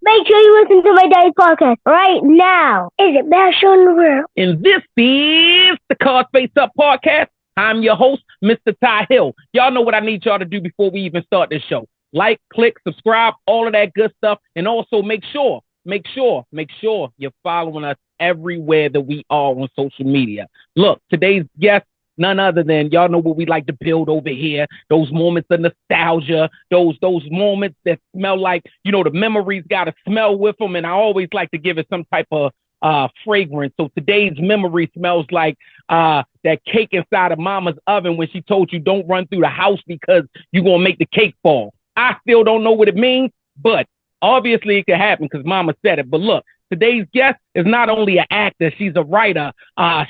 Make sure you listen to my daddy's podcast right now. Is it best show in the world? And this is the Cards Face Up podcast. I'm your host, Mr. Ty Hill. Y'all know what I need y'all to do before we even start this show. Like, click, subscribe, all of that good stuff. And also make sure you're following us everywhere that we are on social media. Look, today's guest, none other than, y'all know what we like to build over here. Those moments of nostalgia, those moments that smell like, the memories got a smell with them. And I always like to give it some type of fragrance. So today's memory smells like that cake inside of mama's oven when she told you don't run through the house because you're going to make the cake fall. I still don't know what it means, but obviously it can happen because mama said it. But look, today's guest is not only an actor, she's a writer,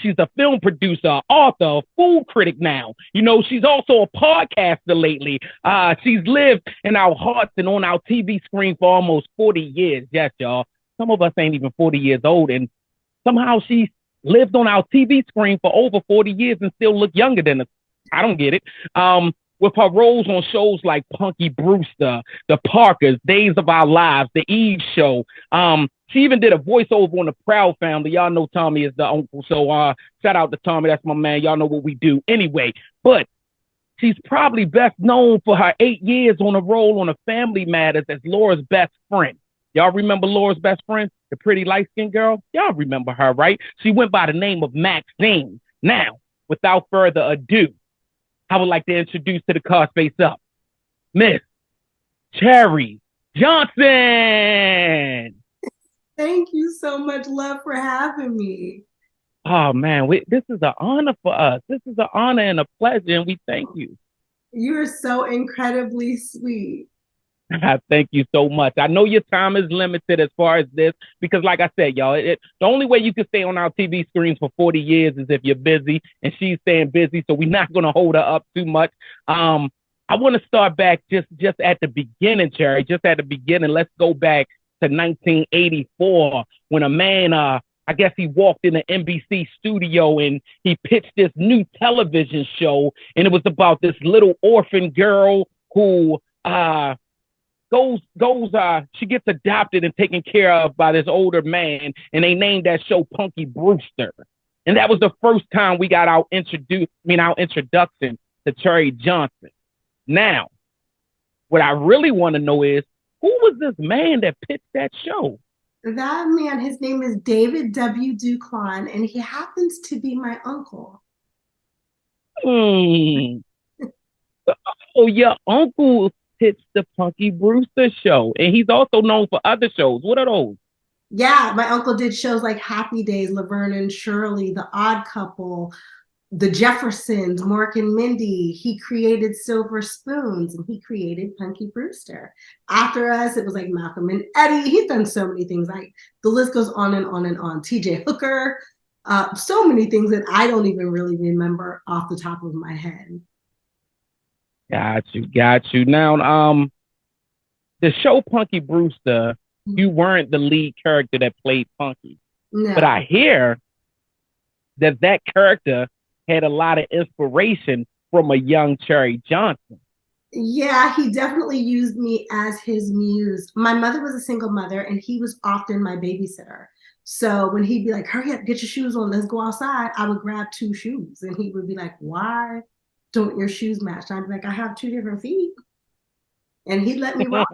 she's a film producer, author, a food critic now. She's also a podcaster lately. She's lived in our hearts and on our TV screen for almost 40 years. Yes, y'all. Some of us ain't even 40 years old, and somehow she's lived on our TV screen for over 40 years and still look younger than us. I don't get it. With her roles on shows like Punky Brewster, The Parkers, Days of Our Lives, The Eve Show. She even did a voiceover on The Proud Family. Y'all know Tommy is the uncle, so shout out to Tommy. That's my man. Y'all know what we do. Anyway, but she's probably best known for her 8 years on a role on a Family Matters as Laura's best friend. Y'all remember Laura's best friend, the pretty light-skinned girl? Y'all remember her, right? She went by the name of Maxine. Now, without further ado, I would like to introduce to the Cards Face Up, Miss Cherie Johnson. Thank you so much, love, for having me. Oh, man, this is an honor for us. This is an honor and a pleasure, and we thank you. You are so incredibly sweet. Thank you so much. I know your time is limited as far as this, because like I said, y'all, the only way you can stay on our TV screens for 40 years is if you're busy, and she's staying busy, so we're not going to hold her up too much. I want to start back just at the beginning, Cherie, just at the beginning. Let's go back to 1984 when a man, I guess he walked in the NBC studio and he pitched this new television show, and it was about this little orphan girl who she gets adopted and taken care of by this older man, and they named that show Punky Brewster. And that was the first time we got our introduction to Cherie Johnson. Now, what I really want to know is, who was this man that pitched that show? That man, his name is David W. Duclon, and he happens to be my uncle. Oh, your uncle pitched the Punky Brewster show, and he's also known for other shows. What are those? Yeah, my uncle did shows like Happy Days, Laverne and Shirley, The Odd Couple, The Jeffersons, Mork and Mindy. He created Silver Spoons, and he created Punky Brewster. After us, it was like Malcolm and Eddie. He's done so many things. Like the list goes on and on and on. TJ Hooker, so many things that I don't even really remember off the top of my head. Got you. Now, the show Punky Brewster, you weren't the lead character that played Punky. No. But I hear that character had a lot of inspiration from a young Cherie Johnson. Yeah, he definitely used me as his muse. My mother was a single mother, and he was often my babysitter. So when he'd be like, hurry up, get your shoes on, let's go outside, I would grab 2 shoes. And he would be like, why don't your shoes match? And I'd be like, I have 2 different feet. And he'd let me rock.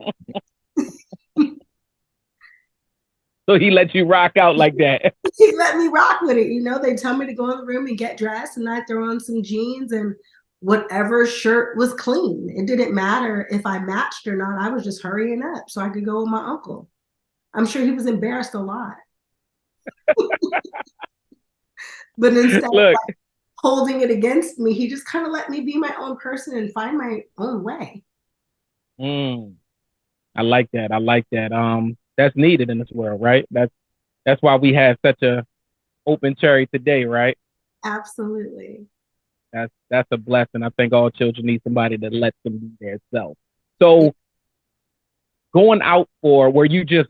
So he let you rock out like that. He let me rock with it. They tell me to go in the room and get dressed, and I throw on some jeans and whatever shirt was clean. It didn't matter if I matched or not. I was just hurrying up so I could go with my uncle. I'm sure he was embarrassed a lot. But instead of holding it against me, he just kind of let me be my own person and find my own way. I like that. That's needed in this world, right? That's why we have such a open Cherie today, right? Absolutely. That's a blessing. I think all children need somebody that lets them be their self. So going out were you just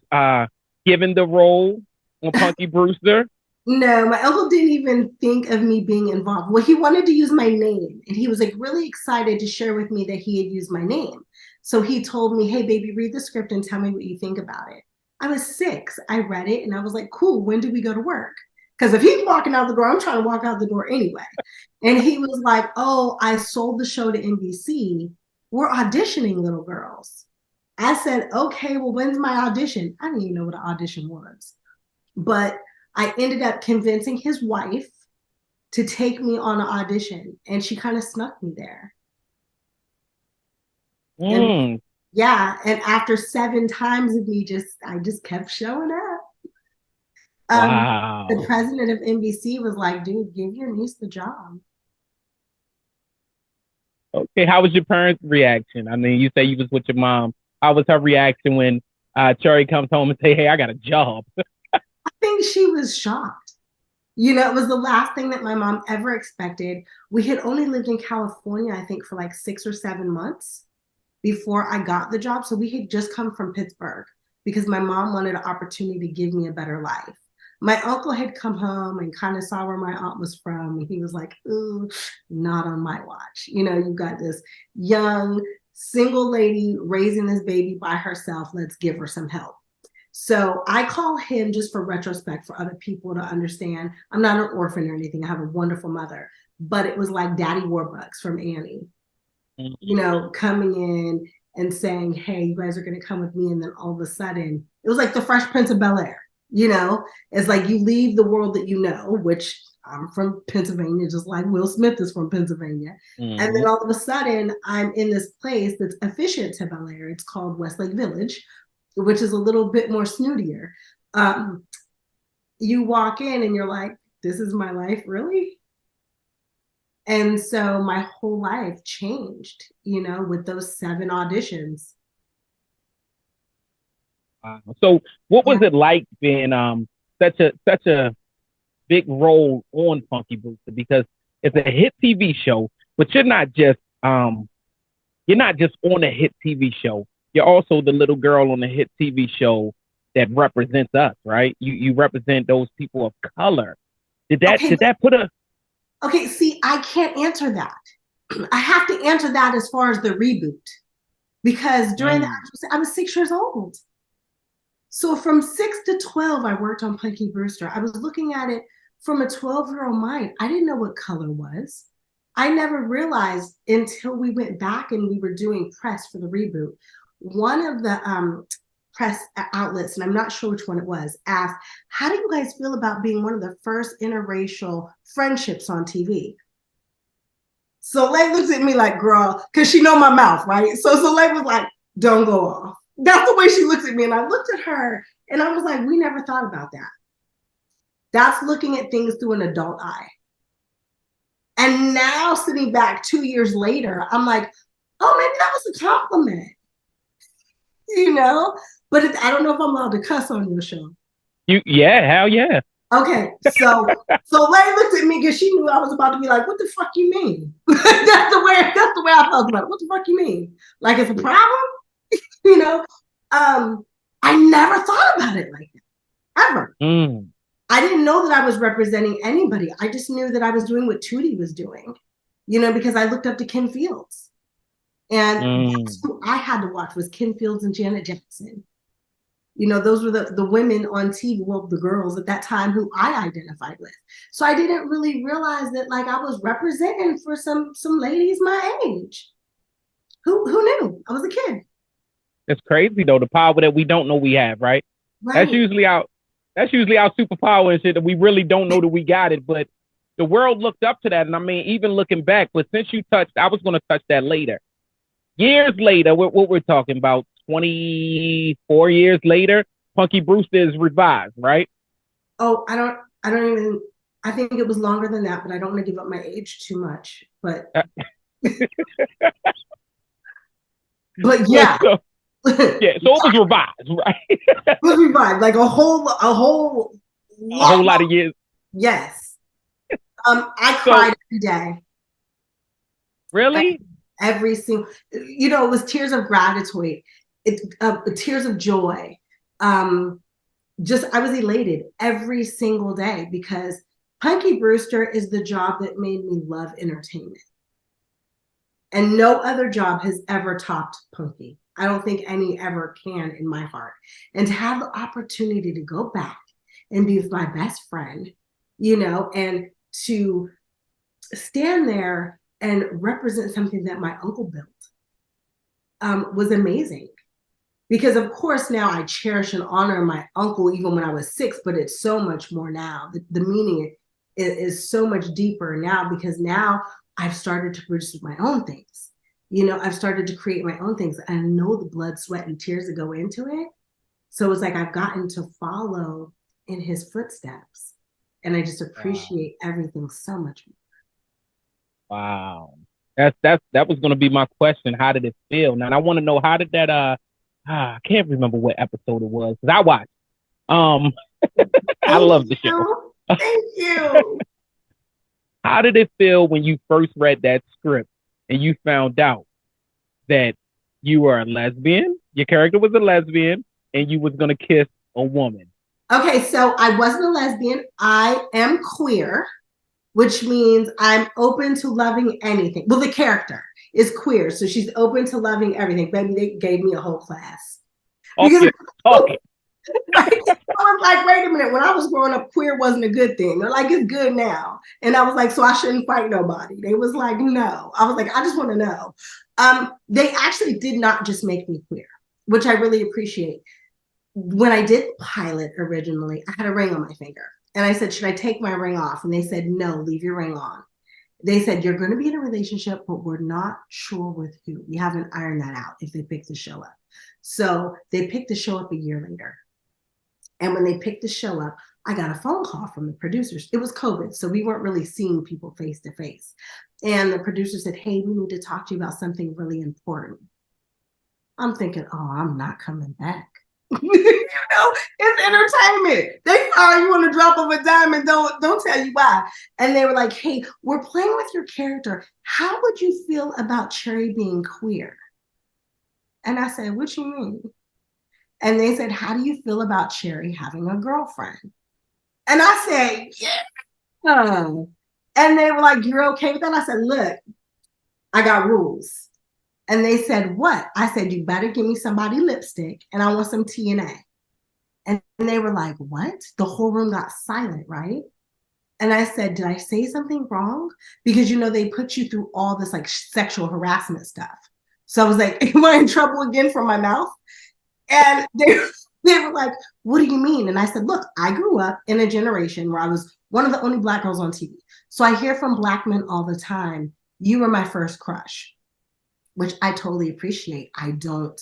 given the role on Punky Brewster? No, my uncle didn't even think of me being involved. Well, he wanted to use my name, and he was like really excited to share with me that he had used my name. So he told me, hey, baby, read the script and tell me what you think about it. I was 6. I read it and I was like, cool, when do we go to work? Because if he's walking out the door, I'm trying to walk out the door anyway. And he was like, oh, I sold the show to NBC. We're auditioning little girls. I said, okay, well, when's my audition? I didn't even know what an audition was. But I ended up convincing his wife to take me on an audition. And she kind of snuck me there. And, yeah. And after 7 times of me I just kept showing up. Wow. The president of NBC was like, dude, give your niece the job. Okay, how was your parents' reaction? I mean, you say you was with your mom. How was her reaction when Cherie comes home and say, hey, I got a job? I think she was shocked. You know, it was the last thing that my mom ever expected. We had only lived in California, I think, for like 6 or 7 months before I got the job. So we had just come from Pittsburgh because my mom wanted an opportunity to give me a better life. My uncle had come home and kind of saw where my aunt was from. And he was like, ooh, not on my watch. You know, you've got this young single lady raising this baby by herself. Let's give her some help. So I call him, just for retrospect, for other people to understand. I'm not an orphan or anything. I have a wonderful mother. But it was like Daddy Warbucks from Annie, you know, coming in and saying, hey, you guys are going to come with me. And then all of a sudden, it was like the Fresh Prince of Bel-Air. You know, it's like you leave the world that you know, which I'm from Pennsylvania, just like Will Smith is from Pennsylvania. Mm-hmm. And then all of a sudden, I'm in this place that's efficient to Bel-Air. It's called Westlake Village, which is a little bit more snootier. You walk in and you're like, this is my life, really? And so my whole life changed, you know, with those 7 auditions. So what was it like being such a big role on Punky Brewster? Because it's a hit TV show, but you're not just on a hit TV show. You're also the little girl on the hit TV show that represents us, right? You represent those people of color. Did that put a... Okay, see, I can't answer that. I have to answer that as far as the reboot. Because during I was 6 years old. So from 6 to 12, I worked on Punky Brewster. I was looking at it from a 12-year-old mind. I didn't know what color was. I never realized until we went back and we were doing press for the reboot. One of the press outlets, and I'm not sure which one it was, asked, how do you guys feel about being one of the first interracial friendships on TV? Soleil looks at me like, girl, because she know my mouth, right? So Soleil was like, don't go off. That's the way she looks at me. And I looked at her and I was like, we never thought about that. That's looking at things through an adult eye. And now sitting back 2 years later, I'm like, oh, maybe that was a compliment. You know, but I don't know if I'm allowed to cuss on your show. Yeah, hell yeah. Okay, so Lay looked at me because she knew I was about to be like, what the fuck you mean? that's the way I felt about it. What the fuck you mean? Like it's a problem? You know? I never thought about it like that. Ever. I didn't know that I was representing anybody. I just knew that I was doing what Tootie was doing, you know, because I looked up to Kim Fields. And that's who I had to watch was Kim Fields and Janet Jackson. You know, those were the women on TV, well, the girls at that time who I identified with. So I didn't really realize that like I was representing for some ladies my age. Who knew? I was a kid. It's crazy though, the power that we don't know we have, right? That's usually our superpower and shit that we really don't know that we got it, but the world looked up to that. And I mean, even looking back, but since you touched, I was going to touch that later. Years later, what we're talking about, 24 years later, Punky Brewster is revived, right? Oh, I think it was longer than that, but I don't want to give up my age too much. But but yeah. So it was revived, right? It was revived, like a whole lot of years. Yes. I cried every day. Really? Every single, you know, it was tears of gratitude, tears of joy. I was elated every single day because Punky Brewster is the job that made me love entertainment. And no other job has ever topped Punky. I don't think any ever can in my heart. And to have the opportunity to go back and be with my best friend, you know, and to stand there and represent something that my uncle built was amazing. Because of course now I cherish and honor my uncle even when I was 6, but it's so much more now. The meaning is so much deeper now, because now I've started to produce my own things. You know, I've started to create my own things. I know the blood, sweat, and tears that go into it. So it's like I've gotten to follow in his footsteps. And I just appreciate everything so much more. Wow. That was gonna be my question. How did it feel? Now I want to know, how did that I can't remember what episode it was, because I watched. I love the show. Thank you. How did it feel when you first read that script and you found out that you were a lesbian, your character was a lesbian, and you was gonna kiss a woman? Okay, so I wasn't a lesbian. I am queer, which means I'm open to loving anything. Well, the character is queer, so she's open to loving everything. Baby, they gave me a whole class. Okay. I was like, wait a minute. When I was growing up, queer wasn't a good thing. They're like, it's good now. And I was like, so I shouldn't fight nobody. They was like, no. I was like, I just want to know. They actually did not just make me queer, which I really appreciate. When I did pilot originally, I had a ring on my finger. And I said, should I take my ring off? And they said, no, leave your ring on. They said, you're going to be in a relationship, but we're not sure with who. We haven't ironed that out if they pick the show up. So they picked the show up a year later. And when they picked the show up, I got a phone call from the producers. It was COVID, so we weren't really seeing people face to face. And the producer said, hey, we need to talk to you about something really important. I'm thinking, oh, I'm not coming back. You know, it's entertainment. They fire you on the drop of a dime and don't tell you why. And they were like, hey, we're playing with your character. How would you feel about Cherie being queer? And I said, what you mean? And they said, how do you feel about Cherie having a girlfriend? And I said, yeah. And they were like, you're okay with that? I said, look, I got rules. And they said, what? I said, you better give me somebody lipstick and I want some TNA. And they were like, what? The whole room got silent, right? And I said, did I say something wrong? Because, you know, they put you through all this like sexual harassment stuff. So I was like, am I in trouble again from my mouth? And they were like, what do you mean? And I said, look, I grew up in a generation where I was one of the only Black girls on TV. So I hear from Black men all the time, you were my first crush, which I totally appreciate. I don't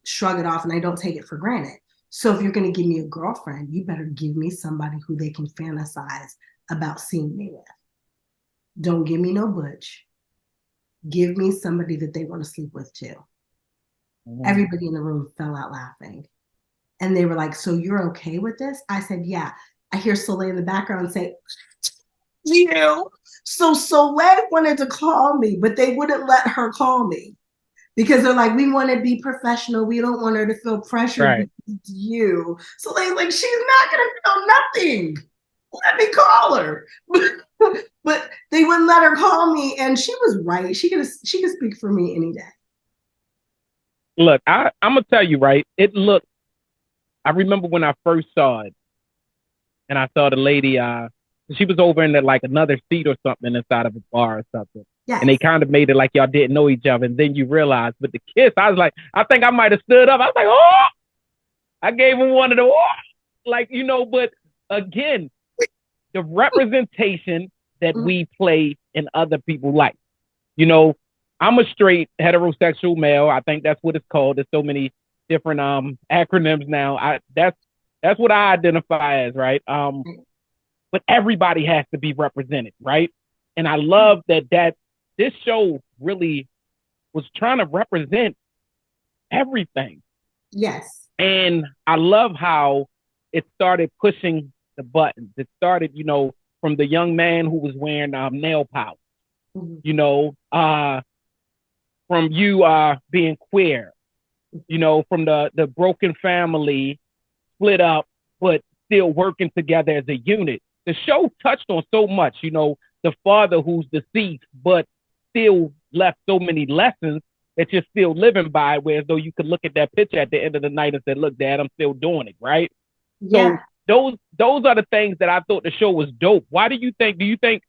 shrug it off and I don't take it for granted. So if you're going to give me a girlfriend, you better give me somebody who they can fantasize about seeing me with. Don't give me no butch. Give me somebody that they want to sleep with too. Everybody in the room fell out laughing. And they were like, so you're okay with this? I said, yeah. I hear Soleil in the background say, you. So Soleil wanted to call me, but they wouldn't let her call me because they're like, we want to be professional. We don't want her to feel pressure. Right. You. Soleil's like, she's not going to feel nothing. Let me call her. But they wouldn't let her call me. And she was right. She could speak for me any day. Look, I'm gonna tell you, right? I remember when I first saw it, and I saw the lady. She was over in like another seat or something inside of a bar or something. Yes. And they kind of made it like y'all didn't know each other, and then you realize. But the kiss, I was like, I think I might have stood up. I was like, oh, I gave him one of the, like, you know. But again, the representation that we play in other people's life, you know. I'm a straight heterosexual male. I think that's what it's called. There's so many different acronyms now. That's what I identify as, right? But everybody has to be represented, right? And I love that this show really was trying to represent everything. Yes. And I love how it started pushing the buttons. It started, you know, from the young man who was wearing nail polish, you know, from you being queer, you know, from the broken family, split up, but still working together as a unit. The show touched on so much, you know, the father who's deceased, but still left so many lessons that you're still living by, whereas though you could look at that picture at the end of the night and say, look, Dad, I'm still doing it, right? Yeah. So those are the things that I thought the show was dope. Why do you think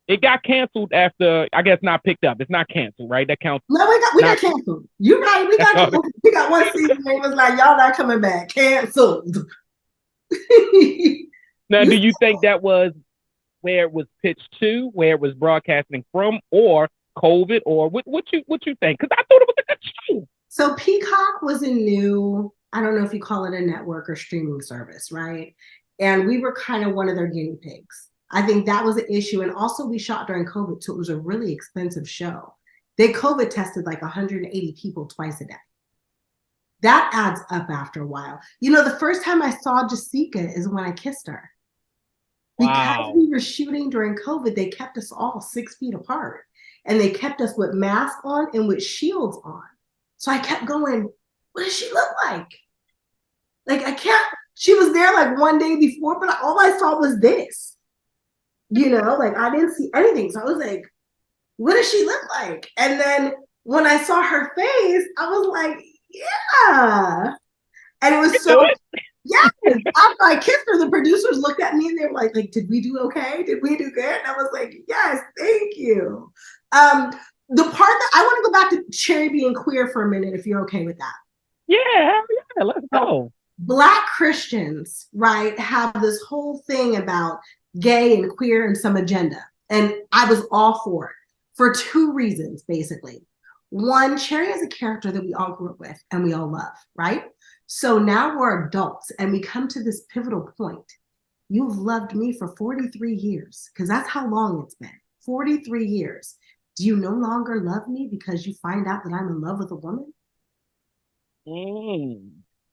it got canceled after, I guess not picked up? It's not canceled, right? That counts. No, we got canceled. You're right. We got one season where it was like, y'all not coming back. Canceled. Now, do you think that was where it was pitched to, where it was broadcasting from, or COVID, or what you think? Because I thought it was a good show. So Peacock was a new, I don't know if you call it a network or streaming service, right? And we were kind of one of their guinea pigs. I think that was an issue. And also we shot during COVID, so it was a really expensive show. They COVID tested like 180 people twice a day. That adds up after a while. You know, the first time I saw Jessica is when I kissed her. Because we were shooting during COVID, they kept us all 6 feet apart. And they kept us with masks on and with shields on. So I kept going, what does she look like? Like, I can't, she was there like one day before, but all I saw was this. You know, like I didn't see anything. So I was like, what does she look like? And then when I saw her face, I was like, yeah. And it was so, yes. After I kissed her, the producers looked at me and they were like, did we do okay? Did we do good? And I was like, yes, thank you. The part that I want to go back to Cherie being queer for a minute, if you're okay with that. Yeah, let's go. Black Christians, right, have this whole thing about gay and queer and some agenda. And I was all for it for two reasons, basically. One, Cherie is a character that we all grew up with and we all love, right? So now we're adults and we come to this pivotal point. You've loved me for 43 years, because that's how long it's been. 43 years. Do you no longer love me because you find out that I'm in love with a woman?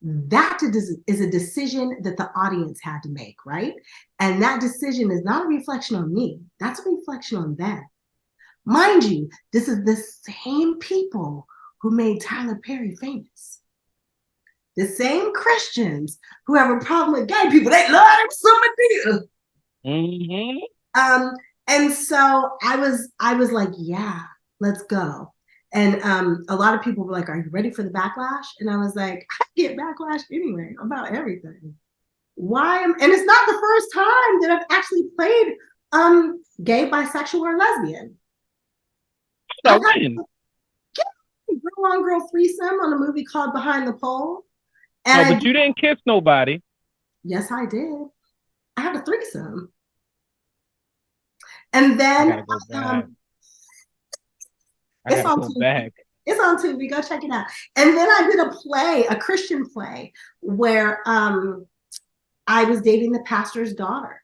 That is a decision that the audience had to make, right? And that decision is not a reflection on me. That's a reflection on them. Mind you, this is the same people who made Tyler Perry famous. The same Christians who have a problem with gay people. They love him so much. And so I was like, yeah, let's go. And a lot of people were like, are you ready for the backlash? And I was like, I get backlash anyway about everything. Why? And it's not the first time that I've actually played gay, bisexual, or lesbian. I had a girl-on-girl threesome on a movie called Behind the Pole. And but you didn't kiss nobody. Yes, I did. I had a threesome. And then it's on TV. It's on TV. Go check it out. And then I did a play, a Christian play, where I was dating the pastor's daughter.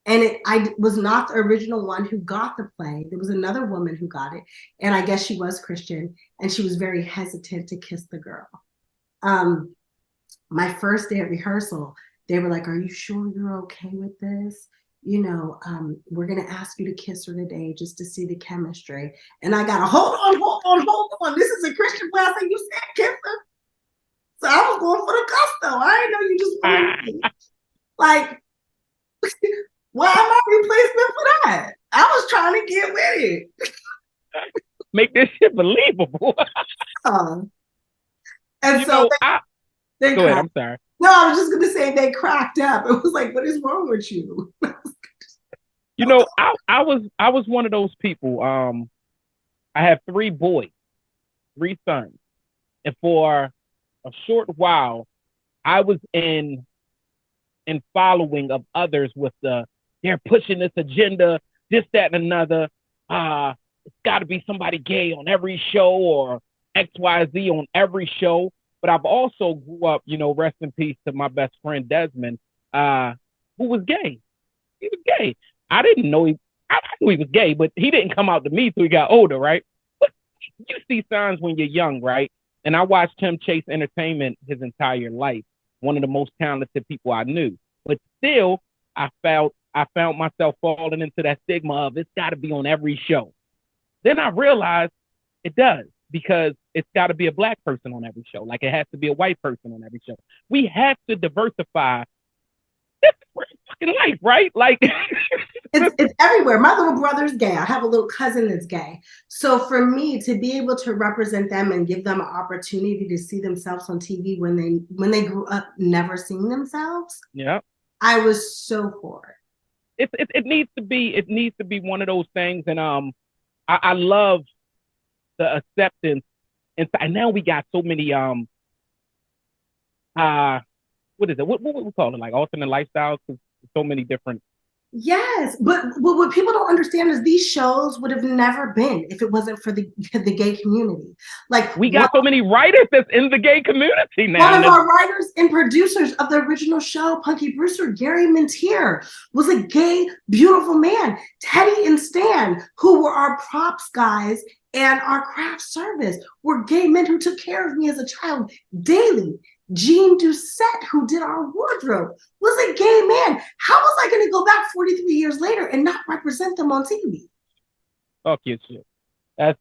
And I was not the original one who got the play. There was another woman who got it. And I guess she was Christian. And she was very hesitant to kiss the girl. My first day at rehearsal, they were like, are you sure you're okay with this? You know, we're going to ask you to kiss her today just to see the chemistry. And I got a hold on. This is a Christian play. I said, you said kiss her. So I was going for the gusto. I didn't know you just wanted me. Like, why am I replacement for that? I was trying to get with it. Make this shit believable. And you so they go ahead, I'm sorry. No, I was just going to say they cracked up. It was like, what is wrong with you? You know, I was one of those people. I have 3 boys, 3 sons. And for a short while, I was in following of others with they're pushing this agenda, this, that, and another. It's got to be somebody gay on every show or XYZ on every show. But I've also grew up, you know, rest in peace to my best friend Desmond, who was gay. He was gay. I didn't know I knew he was gay, but he didn't come out to me till he got older, right? But you see signs when you're young, right? And I watched him chase entertainment his entire life. One of the most talented people I knew. But still, I found myself falling into that stigma of it's got to be on every show. Then I realized it does, because it's got to be a Black person on every show. Like it has to be a white person on every show. We have to diversify. This is fucking life, right? Like It's everywhere. My little brother's gay. I have a little cousin that's gay. So for me to be able to represent them and give them an opportunity to see themselves on TV when they grew up never seeing themselves, Yeah. I was so for it. It needs to be one of those things, and I love the acceptance, and now we got so many what is it? What we call it? Like alternate lifestyles, because so many different. Yes, but what people don't understand is these shows would have never been if it wasn't for the gay community. Like we got so many writers that's in the gay community now. One of our writers and producers of the original show, Punky Brewster, Gary Mintier, was a gay, beautiful man. Teddy and Stan, who were our props guys and our craft service, were gay men who took care of me as a child daily. Gene Doucette, who did our wardrobe, was a gay man. How was I going to go back 43 years later and not represent them on TV? Fuck your shit.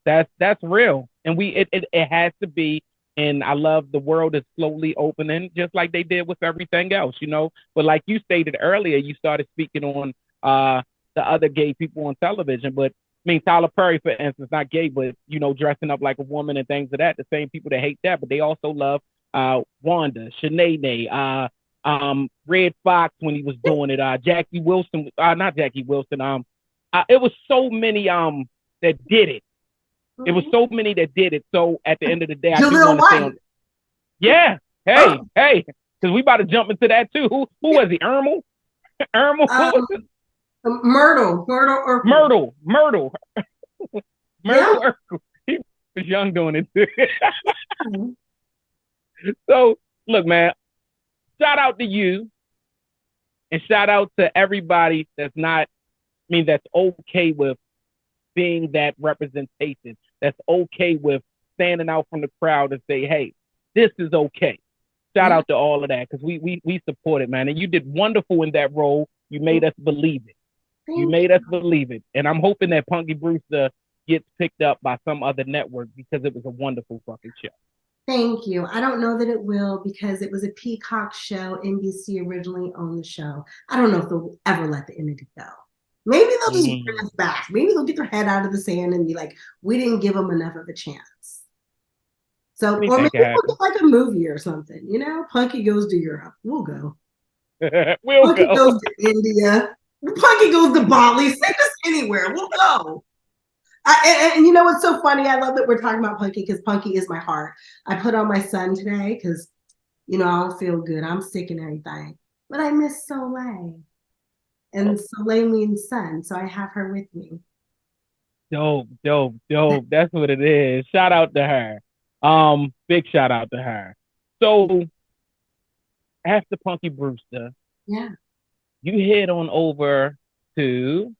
That's real, and it has to be. And I love the world is slowly opening, just like they did with everything else, you know. But like you stated earlier, you started speaking on the other gay people on television. But I mean, Tyler Perry, for instance, not gay, but you know, dressing up like a woman and things of that. The same people that hate that, but they also love Wanda, Shanae, Red Fox when he was doing it, Jackie Wilson, not Jackie Wilson. It was so many that did it. It was so many that did it. So at the end of the day, I do want to say on. Yeah, hey, because we about to jump into that too. Who was he? Ermel? Ermel? Who was it? Myrtle. Myrtle Urkel. He was young doing it too. So look, man, shout out to you, and shout out to everybody that's okay with being that representation, that's okay with standing out from the crowd and say, hey, this is okay. Shout out to all of that, because we support it, man. And you did wonderful in that role. You made us believe it. You made us believe it. And I'm hoping that Punky Brewster gets picked up by some other network, because it was a wonderful fucking show. Thank you. I don't know that it will, because it was a Peacock show. NBC originally owned the show. I don't know if they'll ever let the entity go. Maybe they'll just bring us back. Maybe they'll get their head out of the sand and be like, we didn't give them enough of a chance. So, or maybe we'll get like a movie or something, you know? Punky goes to Europe. We'll go. Punky goes to India. Punky goes to Bali. Send us anywhere. We'll go. And you know what's so funny? I love that we're talking about Punky, because Punky is my heart. I put on my son today because, you know, I don't feel good. I'm sick and everything. But I miss Soleil. And Soleil means son, so I have her with me. Dope. That's what it is. Shout out to her. Big shout out to her. So after Punky Brewster, you head on over to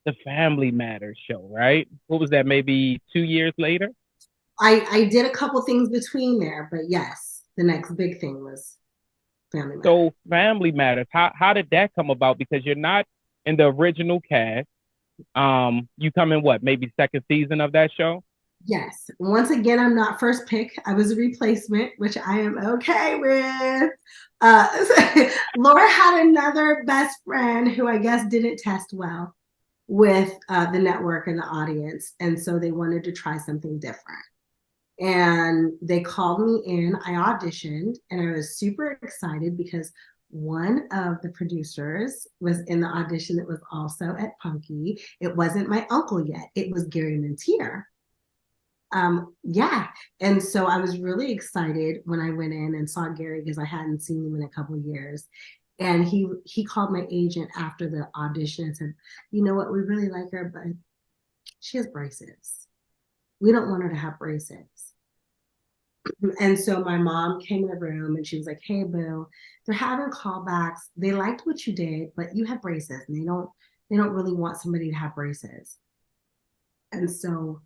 the Family Matters show, right? What was that, maybe 2 years later? I did a couple things between there, but yes, the next big thing was Family Matters. So Family Matters, how did that come about? Because you're not in the original cast. You come in what, maybe second season of that show? Yes. Once again, I'm not first pick. I was a replacement, which I am okay with. Laura had another best friend who I guess didn't test well with the network and the audience. And so they wanted to try something different. And they called me in. I auditioned, and I was super excited because one of the producers was in the audition that was also at Punky. It wasn't my uncle yet. It was Gary Mintier. And so I was really excited when I went in and saw Gary, because I hadn't seen him in a couple of years. And he called my agent after the audition and said, you know what, we really like her, but she has braces. We don't want her to have braces. And so my mom came in the room and she was like, hey, boo, they're having callbacks. They liked what you did, but you have braces, and they don't really want somebody to have braces. And so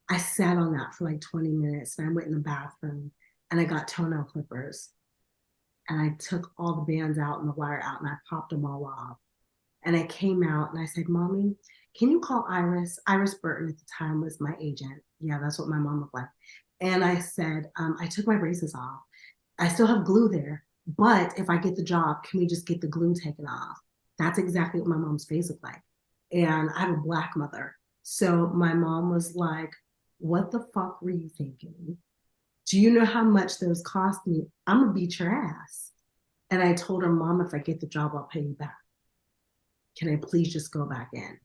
I sat on that for like 20 minutes, and I went in the bathroom and I got toenail clippers, and I took all the bands out and the wire out, and I popped them all off. And I came out and I said, Mommy, can you call Iris? Iris Burton at the time was my agent. Yeah, that's what my mom looked like. And I said, I took my braces off. I still have glue there, but if I get the job, can we just get the glue taken off? That's exactly what my mom's face looked like. and I have a Black mother. So my mom was like, what the fuck were you thinking? Do you know how much those cost me? I'm gonna beat your ass. And I told her, Mom, if I get the job, I'll pay you back. Can I please just go back in?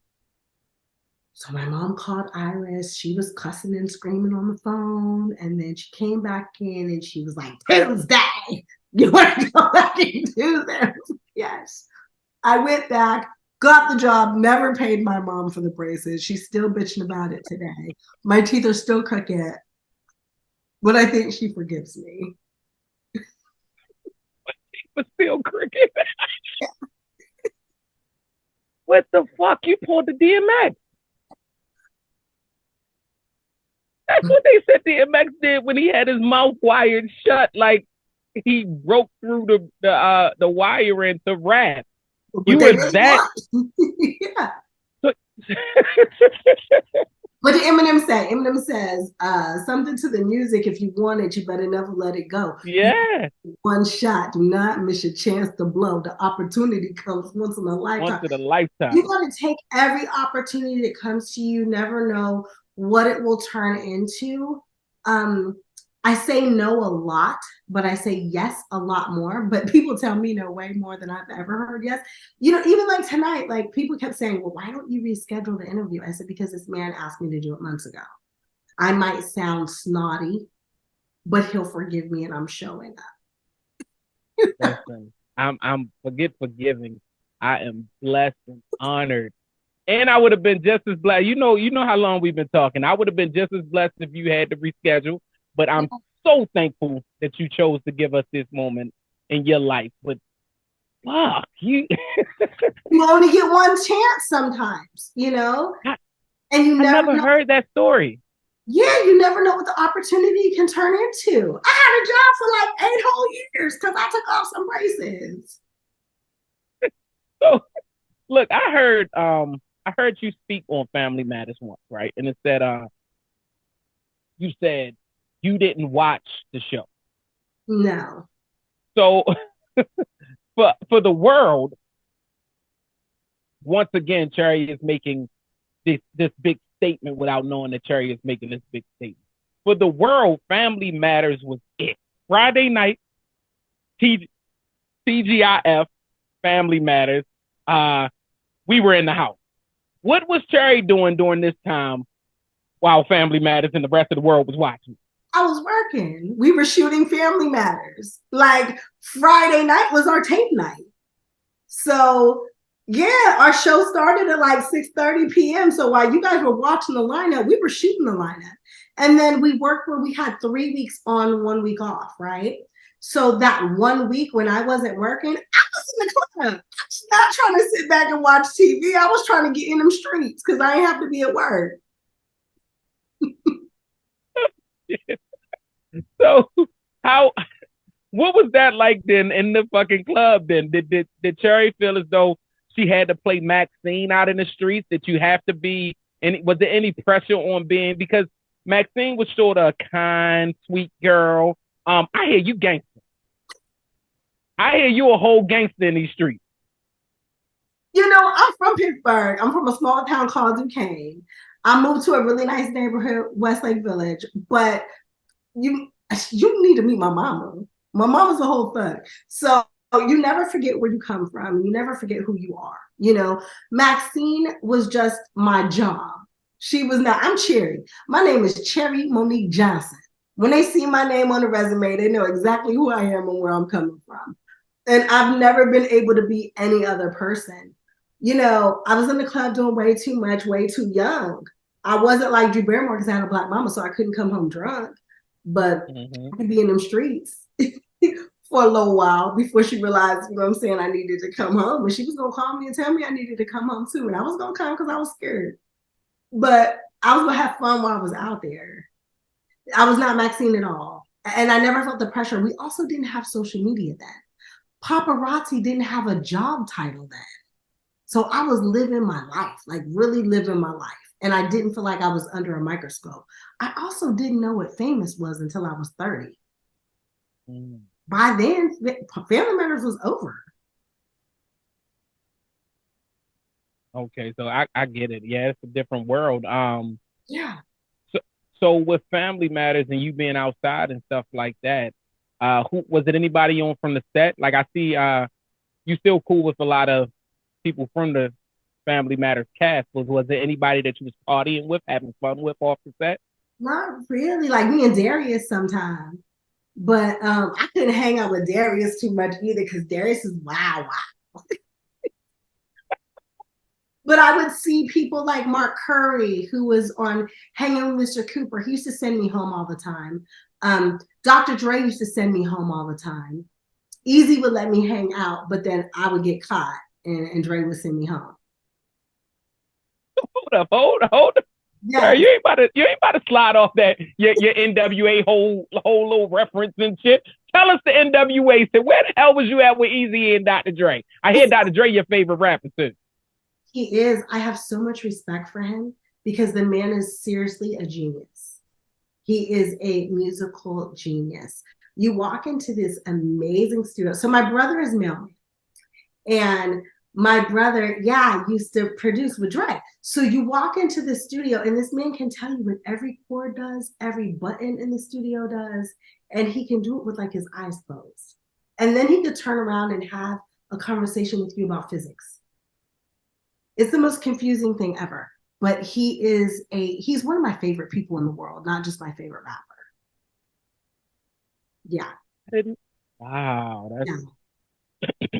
So my mom called Iris. She was cussing and screaming on the phone. And then she came back in and she was like, Tuesday, you want to go back and do this? Yes. I went back, got the job, never paid my mom for the braces. She's still bitching about it today. My teeth are still crooked, but I think she forgives me. But still cricket. What the fuck? You pulled the DMX. That's what they said DMX did when he had his mouth wired shut, like he broke through the wire into rap. You were really that. Yeah. What did Eminem say? Eminem says something to the music. If you want it, you better never let it go. Yeah. One shot. Do not miss your chance to blow. The opportunity comes once in a lifetime. Once in a lifetime. You got to take every opportunity that comes to you. Never know what it will turn into. I say no a lot, but I say yes a lot more. But people tell me no way more than I've ever heard yes. You know, even like tonight, like people kept saying, well, why don't you reschedule the interview? I said, because this man asked me to do it months ago. I might sound snotty, but he'll forgive me and I'm showing up. Listen, I'm forgiving. I am blessed and honored. And I would have been just as blessed. You know how long we've been talking. I would have been just as blessed if you had to reschedule. But I'm so thankful that you chose to give us this moment in your life. But fuck, you only get one chance sometimes, you know? And you never heard that story. Yeah, you never know what the opportunity can turn into. I had a job for like 8 whole years because I took off some braces. So look, I heard you speak on Family Matters once, right? And it said you said you didn't watch the show. No. So for the world, once again, Cherie is making this big statement without knowing that Cherie is making this big statement. For the world, Family Matters was it. Friday night, TGIF, Family Matters. We were in the house. What was Cherie doing during this time while Family Matters and the rest of the world was watching? I was working. We were shooting Family Matters. Like Friday night was our tape night. So yeah, our show started at like 6:30 p.m. So while you guys were watching the lineup, we were shooting the lineup. And then we worked where we had 3 weeks on, 1 week off, right? So that 1 week when I wasn't working, I was in the club. I was not trying to sit back and watch TV. I was trying to get in them streets because I didn't have to be at work. So what was that like then in the fucking club then? Did Cherie feel as though she had to play Maxine out in the streets? Did you have to be, and was there any pressure on being, because Maxine was sort of a kind, sweet girl. I hear you gangster. I hear you a whole gangster in these streets. You know, I'm from Pittsburgh. I'm from a small town called Duquesne. I moved to a really nice neighborhood, Westlake Village, but you need to meet my mama. My mama's a whole thug. So you never forget where you come from. You never forget who you are. You know, Maxine was just my job. She was not, I'm Cherie. My name is Cherie Monique Johnson. When they see my name on the resume, they know exactly who I am and where I'm coming from. And I've never been able to be any other person. You know, I was in the club doing way too much, way too young. I wasn't like Drew Barrymore because I had a Black mama, so I couldn't come home drunk. But I could be in them streets for a little while before she realized, you know what I'm saying, I needed to come home. And she was going to call me and tell me I needed to come home too. And I was going to come because I was scared. But I was going to have fun while I was out there. I was not Maxine at all. And I never felt the pressure. We also didn't have social media then. Paparazzi didn't have a job title then. So I was living my life, like really living my life. And I didn't feel like I was under a microscope. I also didn't know what famous was until I was 30. By then, Family Matters was over. Okay, so I get it. Yeah, it's a different world. Yeah. So, so with Family Matters and you being outside and stuff like that, who was it? Anybody on from the set? Like I see, you still cool with a lot of people from the Family Matters cast. Was there anybody that you was partying with, having fun with off the set? Not really. Like me and Darius sometimes. But I couldn't hang out with Darius too much either because Darius is wow. But I would see people like Mark Curry, who was on Hanging with Mr. Cooper. He used to send me home all the time. Dr. Dre used to send me home all the time. Easy would let me hang out, but then I would get caught and Dre would send me home. Hold up. Girl, Yes. you ain't about to slide off that your NWA whole little reference and shit. Tell us the NWA. So where the hell was you at with Easy and Dr. Dre? I hear Dr. Dre your favorite rapper too. He is. I have so much respect for him because the man is seriously a genius. He is a musical genius. You walk into this amazing studio. So my brother is mailman. And my brother, used to produce with Dre. So you walk into the studio and this man can tell you what every chord does, every button in the studio does, and he can do it with like his eyes closed. And then he could turn around and have a conversation with you about physics. It's the most confusing thing ever. But he's one of my favorite people in the world, not just my favorite rapper. Yeah. Wow, that's Yeah.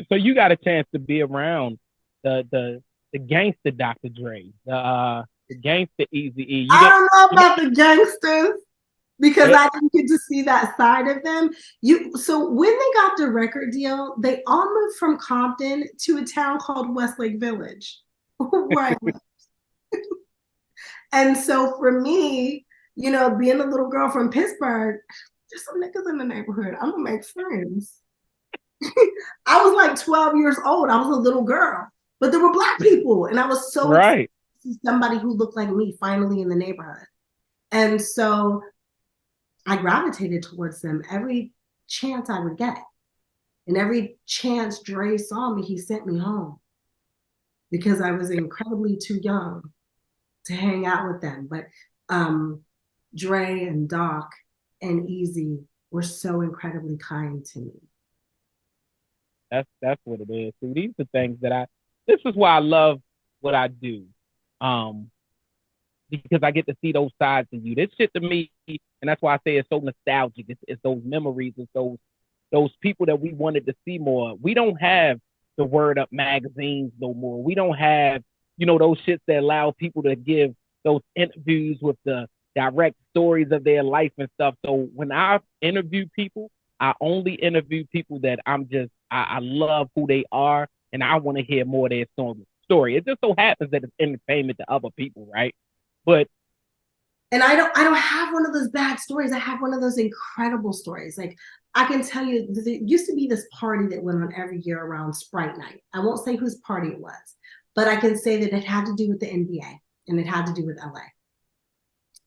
so you got a chance to be around the gangster Dr. Dre, the gangster Easy E. I don't know about the gangsters because I didn't get to see that side of them. So when they got the record deal, they all moved from Compton to a town called Westlake Village, where I lived. And so for me, being a little girl from Pittsburgh, there's some niggas in the neighborhood. I'm gonna make friends. I was like 12 years old. I was a little girl, but there were Black people, and I was so excited to see somebody who looked like me finally in the neighborhood. And so I gravitated towards them every chance I would get. And every chance Dre saw me, he sent me home because I was incredibly too young to hang out with them. But Dre and Doc and Easy were so incredibly kind to me. That's what it is. See, these are things this is why I love what I do. Because I get to see those sides of you. This shit to me, and that's why I say it's so nostalgic. It's those memories, it's those people that we wanted to see more. We don't have the Word Up magazines no more. We don't have, those shits that allow people to give those interviews with the direct stories of their life and stuff. So when I interview people, I only interview people that I love who they are, and I want to hear more of their story. It just so happens that it's entertainment to other people, right? And I don't have one of those bad stories. I have one of those incredible stories. Like I can tell you, there used to be this party that went on every year around Sprite Night. I won't say whose party it was, but I can say that it had to do with the NBA and it had to do with LA.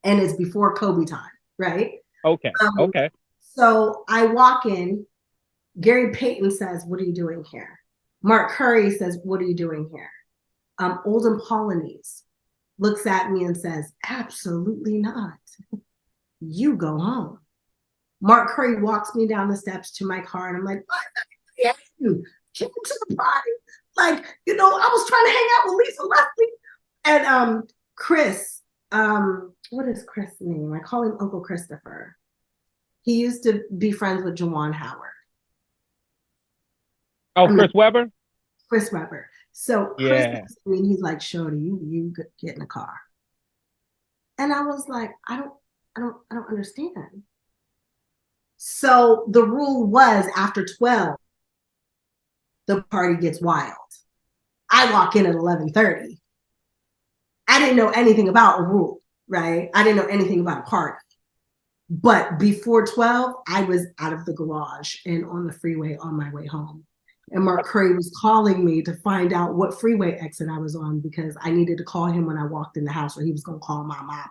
And it's before Kobe time, right? Okay. Okay. So I walk in. Gary Payton says, "What are you doing here?" Mark Curry says, "What are you doing here?" Olden Polonese looks at me and says, "Absolutely not. You go home." Mark Curry walks me down the steps to my car, and I'm like, "What? Yeah, you came to the party? Like, I was trying to hang out with Lisa Leslie." And Chris, what is Chris' name? I call him Uncle Christopher. He used to be friends with Juwan Howard. Oh, Chris Webber? Chris Webber. So yeah. Chris, he's like, "Shorty, you get in the car." And I was like, I don't understand. So the rule was after 12, the party gets wild. I walk in at 11:30. I didn't know anything about a rule, right? I didn't know anything about a party. But before 12, I was out of the garage and on the freeway on my way home. And Mark Curry was calling me to find out what freeway exit I was on because I needed to call him when I walked in the house or he was going to call my mama.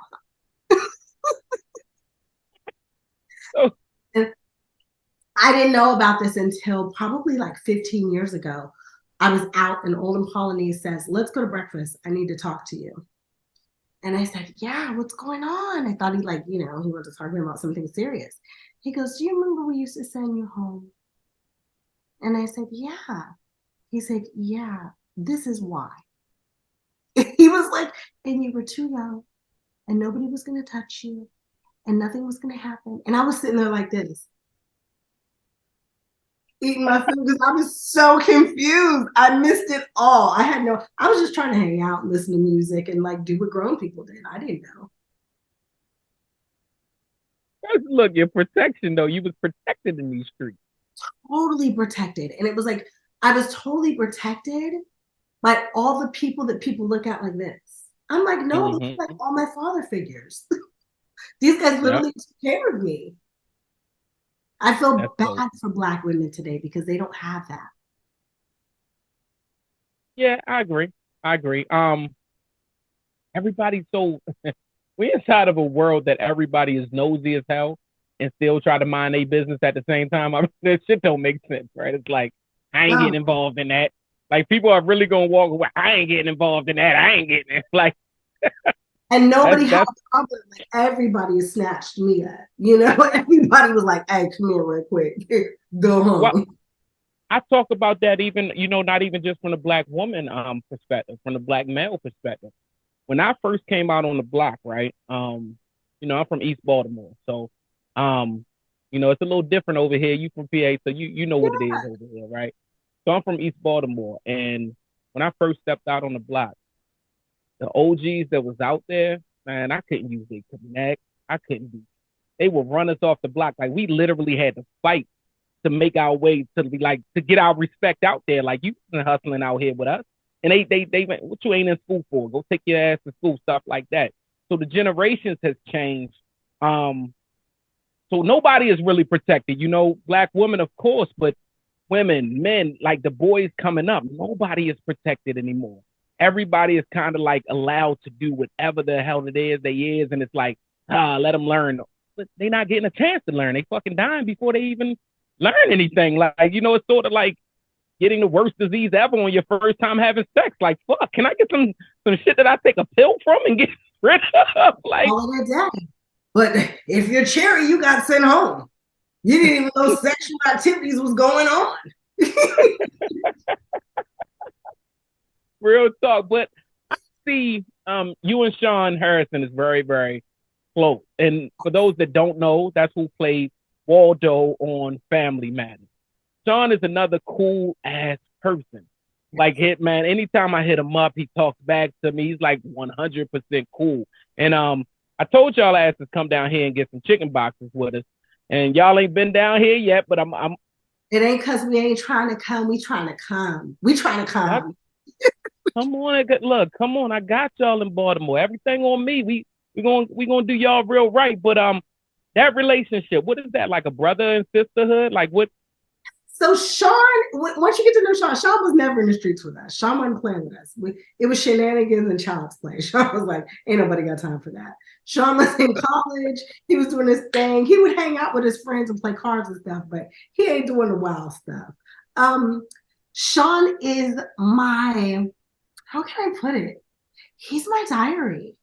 Oh. And I didn't know about this until probably like 15 years ago I was out and Olin Polonese says, let's go to breakfast. I need to talk to you. And I said, yeah, what's going on? I thought he he wanted to talk to me about something serious. He goes, do you remember we used to send you home? And I said, yeah. He said, yeah, this is why. He was like, and you were too young and nobody was going to touch you and nothing was going to happen. And I was sitting there like this, eating my food because I was so confused. I missed it all. I was just trying to hang out and listen to music and like do what grown people did. I didn't know. Look, your protection though, you was protected in these streets. Totally protected. And it was like, I was totally protected by all the people that people look at like this. I'm like, no, those are like all my father figures. These guys literally took care of me. I feel bad for Black women today because they don't have that. Yeah, I agree. Everybody's so we're inside of a world that everybody is nosy as hell and still try to mind their business at the same time. I mean, that shit don't make sense, right? It's like, I ain't getting involved in that. Like, people are really gonna walk away. I ain't getting involved in that. I ain't getting it. Like, and nobody had a problem. Like, everybody snatched me up. Everybody was like, hey, come here real quick. Go home. Well, I talk about that even, not even just from the Black woman perspective, from the Black male perspective. When I first came out on the block, right? I'm from East Baltimore. So it's a little different over here. You from PA, so you know what it is over here, right? So I'm from East Baltimore. And when I first stepped out on the block, the OGs that was out there, man, I couldn't usually connect. They would run us off the block. Like, we literally had to fight to make our way to get our respect out there. Like, you been hustling out here with us. And they went, what you ain't in school for? Go take your ass to school, stuff like that. So the generations has changed. So nobody is really protected. Black women, of course, but women, men, like the boys coming up, nobody is protected anymore. Everybody is kind of like allowed to do whatever the hell it is they is. And it's like, let them learn. But they're not getting a chance to learn. They fucking dying before they even learn anything. Like, it's sort of like getting the worst disease ever on your first time having sex. Like, fuck, can I get some shit that I take a pill from and get rid of? Like, all of that. But if you're Cherie, you got sent home. You didn't even know sexual activities was going on. Real talk. But I see you and Sean Harrison is very, very close. And for those that don't know, that's who played Waldo on Family Matters. Sean is another cool ass person. Like, Hitman, anytime I hit him up, he talks back to me. He's like 100% cool. And I told y'all asses come down here and get some chicken boxes with us. And y'all ain't been down here yet, but I'm it ain't because we ain't trying to come. We trying to come. We trying to come. Come on, look, come on. I got y'all in Baltimore. Everything on me. We gonna do y'all real right. But that relationship, what is that? Like a brother and sisterhood? Like, what? So Sean, once you get to know Sean was never in the streets with us. Sean wasn't playing with us. It was shenanigans and child's play. Sean was like, ain't nobody got time for that. Sean was in college. He was doing his thing. He would hang out with his friends and play cards and stuff, but he ain't doing the wild stuff. Sean is how can I put it? He's my diary.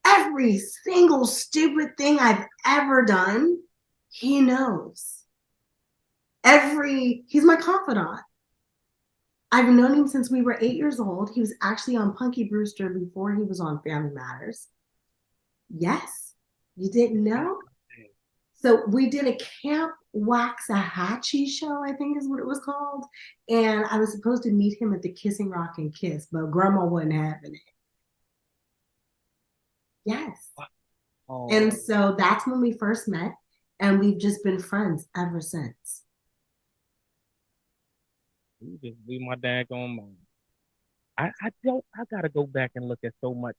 Every single stupid thing I've ever done, he knows. He's my confidant. I've known him since we were 8 years old. He was actually on Punky Brewster before he was on Family Matters. Yes, you didn't know? So we did a Camp Waxahachie show, I think is what it was called. And I was supposed to meet him at the Kissing Rock and Kiss, but Grandma wasn't having it. Yes. Oh. And so that's when we first met. And we've just been friends ever since. You just blew my daggone mind. I gotta go back and look at so much.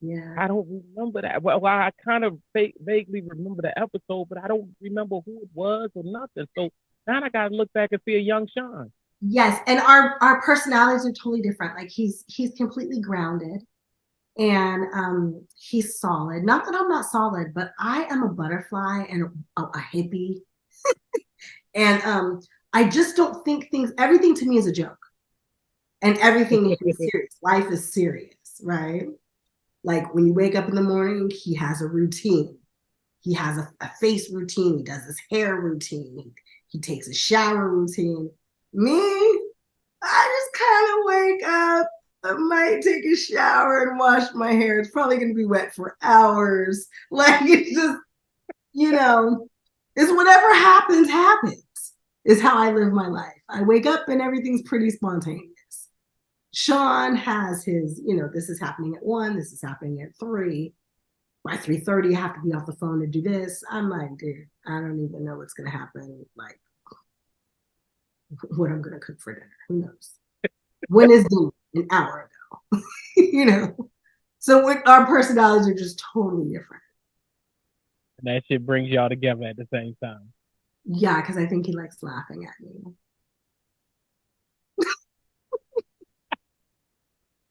Yeah. I don't remember that. Well, I kind of vaguely remember the episode, but I don't remember who it was or nothing. So now I gotta look back and see a young Sean. Yes, and our personalities are totally different. Like he's completely grounded and he's solid. Not that I'm not solid, but I am a butterfly and a hippie. And I just don't think everything to me is a joke. And everything is serious. Life is serious, right? Like when you wake up in the morning, he has a routine. He has a face routine. He does his hair routine. He takes a shower routine. Me, I just kind of wake up. I might take a shower and wash my hair. It's probably going to be wet for hours. Like it's just, it's whatever happens, is how I live my life. I wake up and everything's pretty spontaneous. Sean has his, this is happening at 1, this is happening at 3. By 3:30, I have to be off the phone to do this. I'm like, dude, I don't even know what's going to happen. Like, what I'm going to cook for dinner. Who knows? When is dinner? An hour ago. So our personalities are just totally different. And that shit brings y'all together at the same time. Yeah, because I think he likes laughing at me.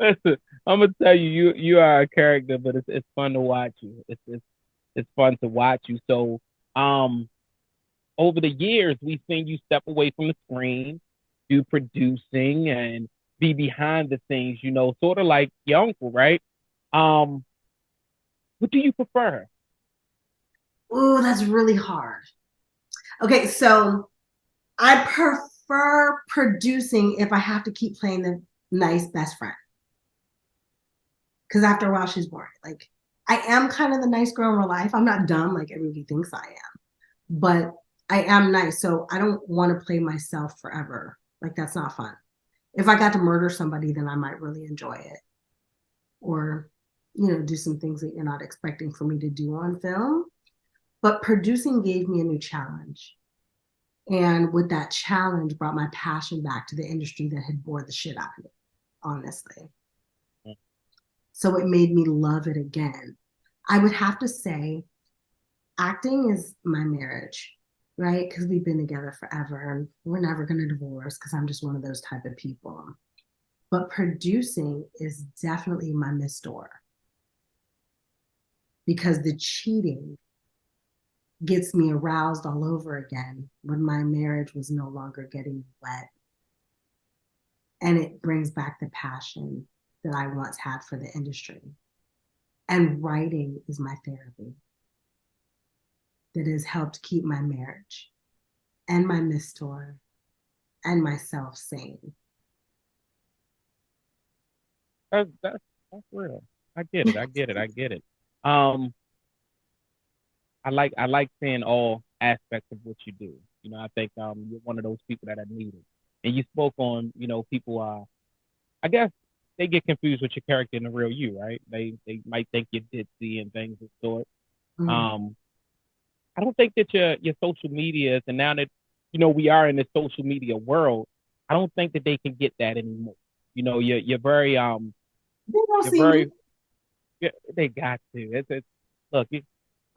Listen, I'm gonna tell you, you are a character, but it's fun to watch you. It's fun to watch you. So, over the years, we've seen you step away from the screen, do producing, and be behind the scenes. Sort of like your uncle, right? What do you prefer? Oh, that's really hard. Okay, so I prefer producing if I have to keep playing the nice best friend. Because after a while, she's boring. Like, I am kind of the nice girl in real life. I'm not dumb like everybody thinks I am, but I am nice. So I don't want to play myself forever. Like, that's not fun. If I got to murder somebody, then I might really enjoy it. Or, do some things that you're not expecting for me to do on film. But producing gave me a new challenge. And with that challenge brought my passion back to the industry that had bored the shit out of me, honestly. So it made me love it again. I would have to say acting is my marriage, right? Because we've been together forever and we're never going to divorce because I'm just one of those type of people. But producing is definitely my Miss Door. Because the cheating gets me aroused all over again when my marriage was no longer getting wet. And it brings back the passion that I once had for the industry. And writing is my therapy that has helped keep my marriage and my Miss Door and myself sane. That's real. I get it. I like seeing all aspects of what you do. I think you're one of those people that I needed. And you spoke on, people I guess they get confused with your character and the real you, right? They might think you're ditzy and things of the sort. Mm-hmm. I don't think that your social media, and now that we are in the social media world, I don't think that they can get that anymore. You're very they got to. It's look,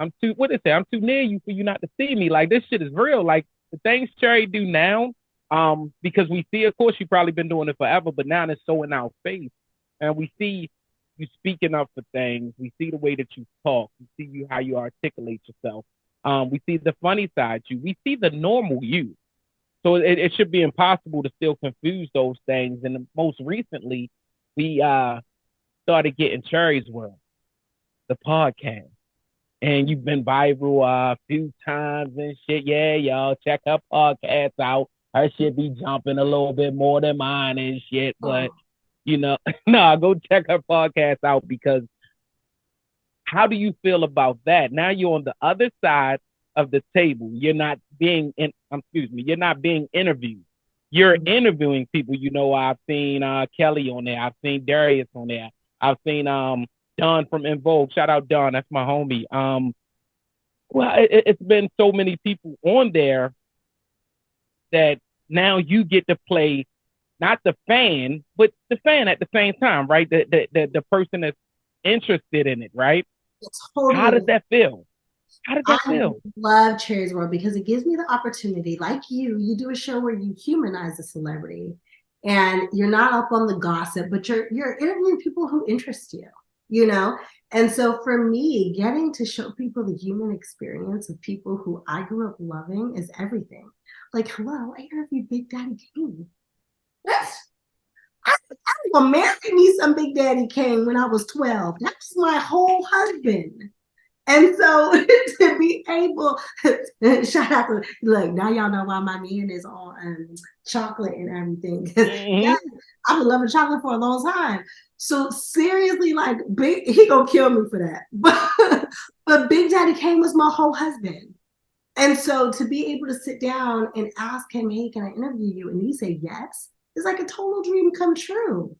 I'm too I'm too near you for you not to see me. Like, this shit is real. Like, the things Cherie do now, because we see, of course, you've probably been doing it forever, but now it's so in our face. And we see you speaking up for things. We see the way that you talk. We see how you articulate yourself. We see the funny side you. We see the normal you. So it should be impossible to still confuse those things. And most recently, we started getting Cherie's World, the podcast. And you've been viral a few times and shit. Yeah, y'all, check her podcast out. Her shit be jumping a little bit more than mine and shit. But, no, go check her podcast out, because how do you feel about that? Now you're on the other side of the table. You're not being you're not being interviewed. You're interviewing people. I've seen Kelly on there. I've seen Darius on there. I've seen Don from In Vogue. Shout out Don. That's my homie. Well, it's been so many people on there that now you get to play not the fan, but the fan at the same time, right? The person that's interested in it, right? Totally. How does that feel? I love Cherie's World because it gives me the opportunity, like you do a show where you humanize a celebrity and you're not up on the gossip, but you're interviewing people who interest you. And so for me, getting to show people the human experience of people who I grew up loving is everything. Like, hello, I interviewed Big Daddy Kane. I was gonna marry me some Big Daddy Kane when I was 12. That's my whole husband. And so to be able, shout out to, look, now y'all know why my man is on chocolate and everything. Yeah, I've been loving chocolate for a long time. So seriously, like, he gonna kill me for that. But Big Daddy Kane was my whole husband. And so to be able to sit down and ask him, hey, can I interview you? And he said yes, it's like a total dream come true.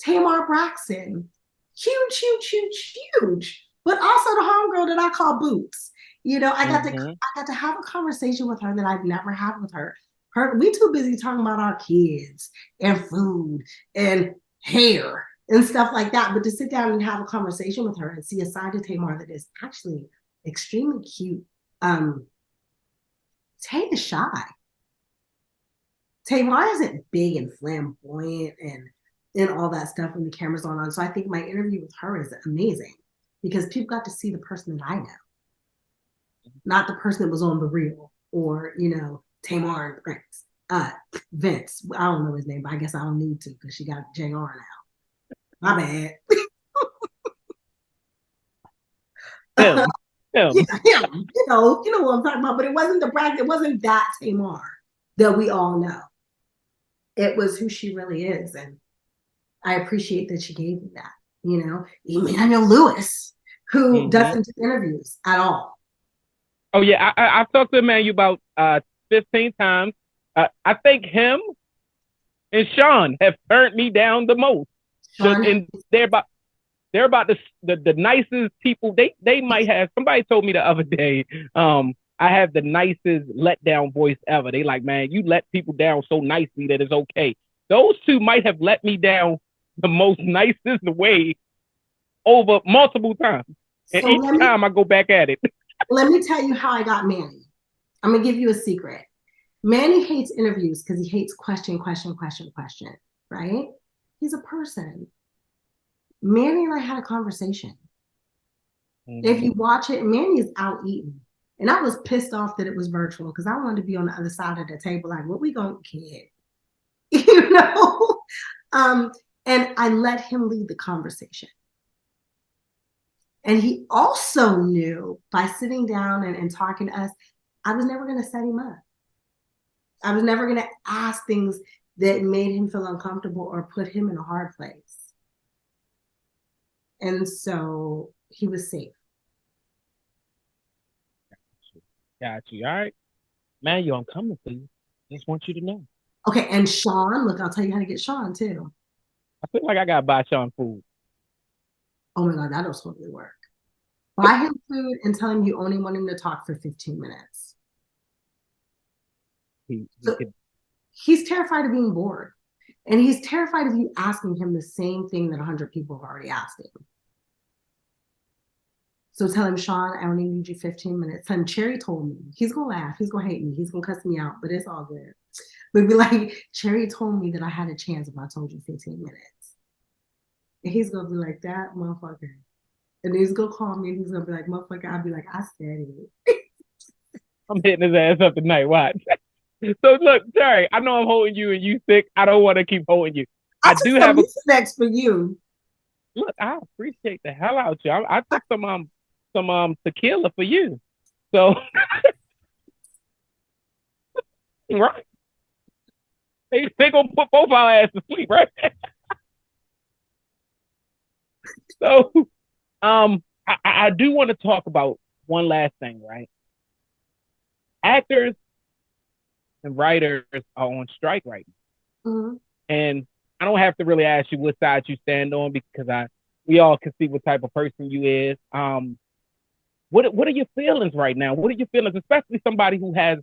Tamar Braxton, huge. But also the homegirl that I call Boots. You know, I got to have a conversation with her that I've never had with her. We too busy talking about our kids and food and hair and stuff like that. But to sit down and have a conversation with her and see a side of Tamar that is actually extremely cute. Tay is shy. Tamar isn't big and flamboyant and all that stuff when the camera's on. So I think my interview with her is amazing because people got to see the person that I know, not the person that was on the reel or, you know, Tamar and Vince. I don't know his name, but I guess I don't need to because she got JR now. My bad. Him. Yeah, him. You know what I'm talking about. But it wasn't it wasn't that Tamar that we all know. It was who she really is, and I appreciate that she gave me that. You know, Emmanuel Lewis, who doesn't do interviews at all. Oh yeah, I've talked to Emmanuel about 15 times. I think him and Sean have turned me down the most. And they're about the nicest people. They might have. Somebody told me the other day, I have the nicest letdown voice ever. They like, man, you let people down so nicely that it's okay. Those two might have let me down the most nicest way over multiple times. And so each time I go back at it. Let me tell you how I got Manny. I'm going to give you a secret. Manny hates interviews because he hates question, right? He's a person. Manny and I had a conversation. If you watch it, Manny is out eating. And I was pissed off that it was virtual because I wanted to be on the other side of the table like, what we gonna get? You know? And I let him lead the conversation. And he also knew by sitting down and talking to us, I was never going to set him up. I was never going to ask things that made him feel uncomfortable or put him in a hard place. And so he was safe. Got you. All right. Man, I'm coming for you. Just want you to know. Okay. And Sean, look, I'll tell you how to get Sean too. I feel like I got to buy Sean food. Oh my God, that'll totally work. Buy him food and tell him you only want him to talk for 15 minutes. He's terrified of being bored. And he's terrified of you asking him the same thing that 100 people have already asked him. So tell him, Sean, I only need you 15 minutes. Tell him, Cherie told me. He's going to laugh. He's going to hate me. He's going to cuss me out, but it's all good. But be like, Cherie told me that I had a chance if I told you 15 minutes. And he's going to be like, that motherfucker. And he's going to call me and he's going to be like, motherfucker. I'll be like, I said it. I'm hitting his ass up tonight. Watch. So look, Cherie, I know I'm holding you and you sick. I don't want to keep holding you. I do have next for you. Look, I appreciate the hell out of you. I took some tequila for you. So right. They gonna put both our asses to sleep, right? So I do want to talk about one last thing, right? Actors and writers are on strike right now. Mm-hmm. And I don't have to really ask you what side you stand on because we all can see what type of person you is. What are your feelings right now? What are your feelings, especially somebody who has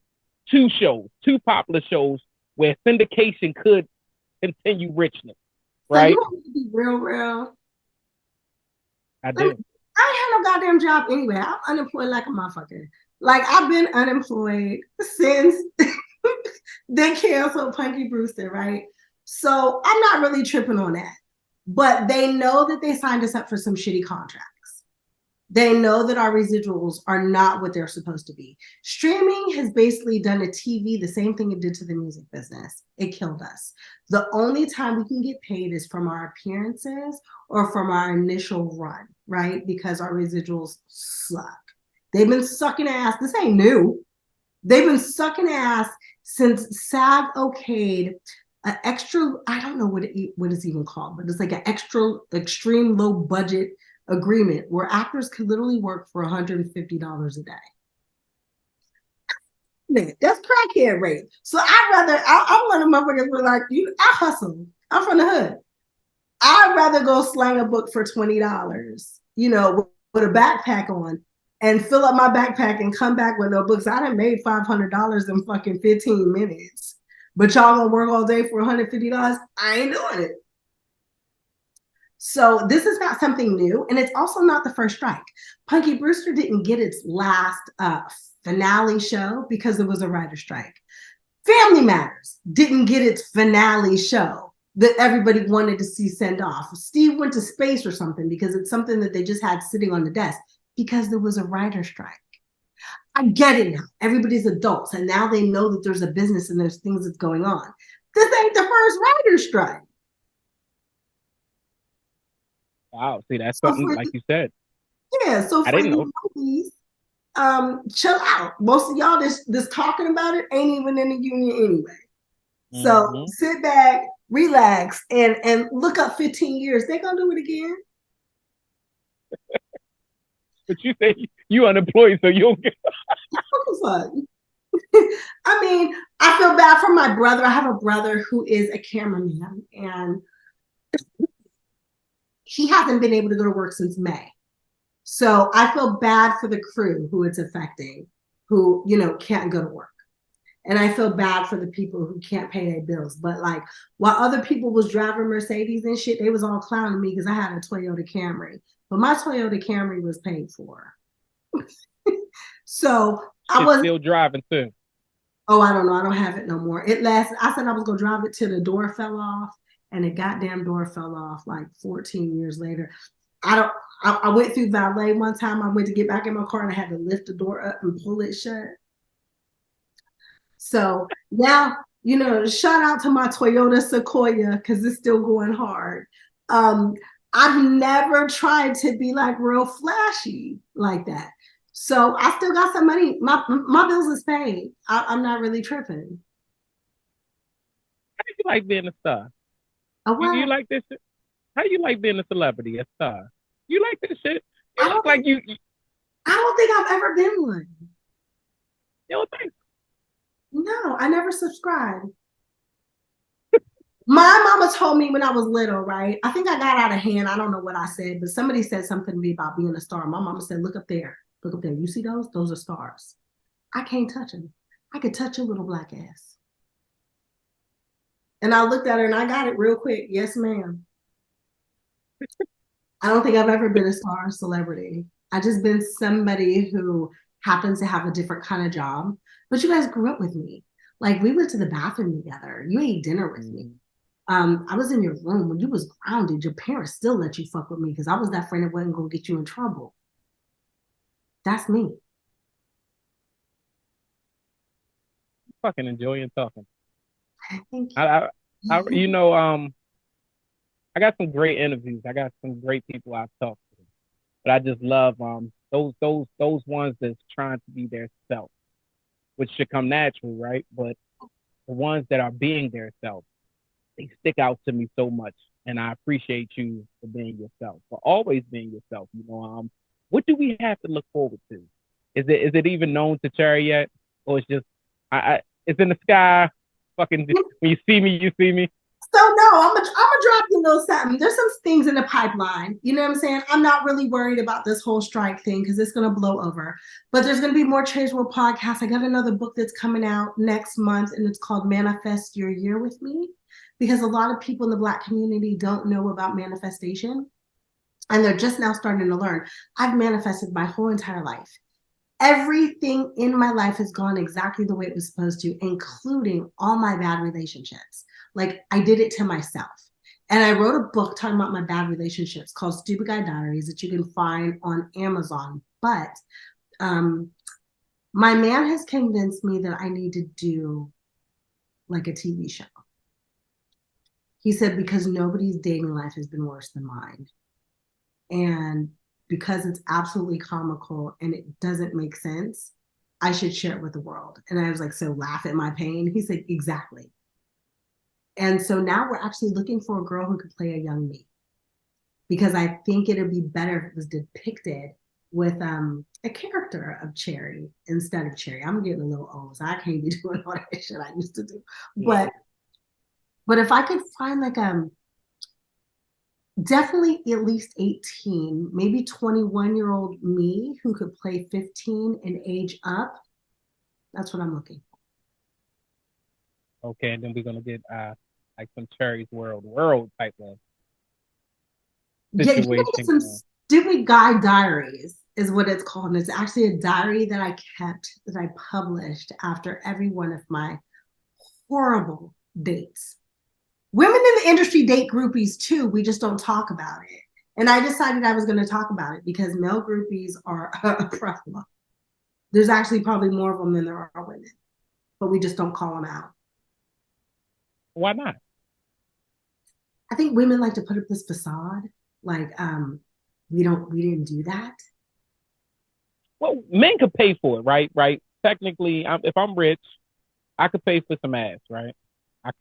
two popular shows where syndication could continue richness, right? So you want me to be real? I do. I ain't had no goddamn job anyway. I'm unemployed like a motherfucker. Like, I've been unemployed since they canceled Punky Brewster, right? So I'm not really tripping on that. But they know that they signed us up for some shitty contracts. They know that our residuals are not what they're supposed to be. Streaming has basically done to TV the same thing it did to the music business. It killed us. The only time we can get paid is from our appearances or from our initial run, right? Because our residuals suck. They've been sucking ass. This ain't new. They've been sucking ass since SAG okayed an extra, I don't know what it's even called, but it's like an extra extreme low budget agreement where actors could literally work for $150 a day. Man, that's crackhead rate. So I'm one of the motherfuckers who are like, I hustle. I'm from the hood. I'd rather go slang a book for $20, with a backpack on and fill up my backpack and come back with no books. I done made $500 in fucking 15 minutes. But y'all gonna work all day for $150? I ain't doing it. So this is not something new, and it's also not the first strike. Punky Brewster didn't get its last finale show because it was a writer's strike. Family Matters didn't get its finale show that everybody wanted to see send off. Steve went to space or something because it's something that they just had sitting on the desk because there was a writer's strike. I get it now. Everybody's adults, and now they know that there's a business and there's things that's going on. This ain't the first writer's strike. Wow, see, that's something like you said. Yeah, so I didn't know. Monkeys, chill out. Most of y'all that's talking about it ain't even in the union anyway. So sit back, relax, and look up 15 years. They're gonna do it again. But you say you unemployed, so you don't get. I mean, I feel bad for my brother. I have a brother who is a cameraman, and he hasn't been able to go to work since May. So I feel bad for the crew who it's affecting, who, can't go to work. And I feel bad for the people who can't pay their bills. But like, while other people was driving Mercedes and shit, they was all clowning me because I had a Toyota Camry. But my Toyota Camry was paid for. So I was still driving too. Oh, I don't know. I don't have it no more. It lasted. I said I was gonna drive it till the door fell off, and the goddamn door fell off like 14 years later. I went through valet one time. I went to get back in my car and I had to lift the door up and pull it shut. So now, shout out to my Toyota Sequoia because it's still going hard. I've never tried to be like real flashy like that. So I still got some money. My bills is paid. I'm not really tripping. How do you like being a star? You like this shit? How do you like being a celebrity, a star? You like this shit? You look like you. I don't think I've ever been one. You don't think? No, I never subscribed. My mama told me when I was little, right? I think I got out of hand. I don't know what I said, but somebody said something to me about being a star. My mama said, look up there. Look up there. You see those? Those are stars. I can't touch them. I could touch your little black ass. And I looked at her and I got it real quick. Yes, ma'am. I don't think I've ever been a star or celebrity. I just been somebody who happens to have a different kind of job. But you guys grew up with me. Like, we went to the bathroom together. You ate dinner with me. I was in your room when you was grounded. Your parents still let you fuck with me because I was that friend that wasn't going to get you in trouble. That's me. Fucking enjoying talking. Thank you. I got some great interviews. I got some great people I've talked to, but I just love those ones that's trying to be their self, which should come natural, right? But the ones that are being their self, they stick out to me so much, and I appreciate you for being yourself, for always being yourself. What do we have to look forward to? Is it even known to Cherie yet, or it's just it's in the sky? Fucking when you see me, you see me. So no, I'm gonna drop you a little something. There's some things in the pipeline. You know what I'm saying? I'm not really worried about this whole strike thing because it's gonna blow over. But there's gonna be more Change World podcasts. I got another book that's coming out next month, and it's called Manifest Your Year with Me, because a lot of people in the Black community don't know about manifestation, and they're just now starting to learn. I've manifested my whole entire life. Everything in my life has gone exactly the way it was supposed to, including all my bad relationships. Like, I did it to myself. And I wrote a book talking about my bad relationships called Stupid Guy Diaries that you can find on Amazon. But my man has convinced me that I need to do like a TV show. He said, because nobody's dating life has been worse than mine. And because it's absolutely comical and it doesn't make sense, I should share it with the world. And I was like, so laugh at my pain? He said, exactly. And so now we're actually looking for a girl who could play a young me, because I think it'd be better if it was depicted with a character of Cherie instead of Cherie. I'm getting a little old, so I can't be doing all that shit I used to do. Yeah. But if I could find like definitely at least 18, maybe 21-year-old me who could play 15 and age up, that's what I'm looking for. Okay, and then we're gonna get like some Cherie's World type of situation. Yeah, some Stupid Guy Diaries is what it's called. And it's actually a diary that I kept, that I published after every one of my horrible dates. Women in the industry date groupies too. We just don't talk about it. And I decided I was going to talk about it because male groupies are a problem. There's actually probably more of them than there are women, but we just don't call them out. Why not? I think women like to put up this facade, like we didn't do that. Well, men could pay for it, right? Right. Technically, if I'm rich, I could pay for some ass, right? I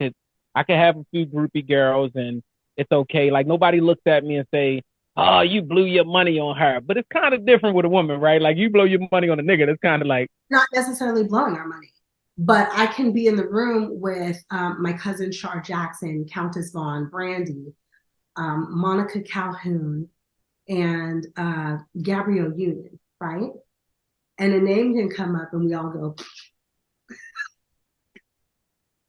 could have a few groupie girls and it's okay. Like nobody looks at me and say, oh, you blew your money on her. But it's kind of different with a woman, right? Like you blow your money on a nigga. That's kind of like. Not necessarily blowing our money, but I can be in the room with my cousin Char Jackson, Countess Vaughn, Brandy, Monica Calhoun, and Gabrielle Union, right? And a name can come up and we all go,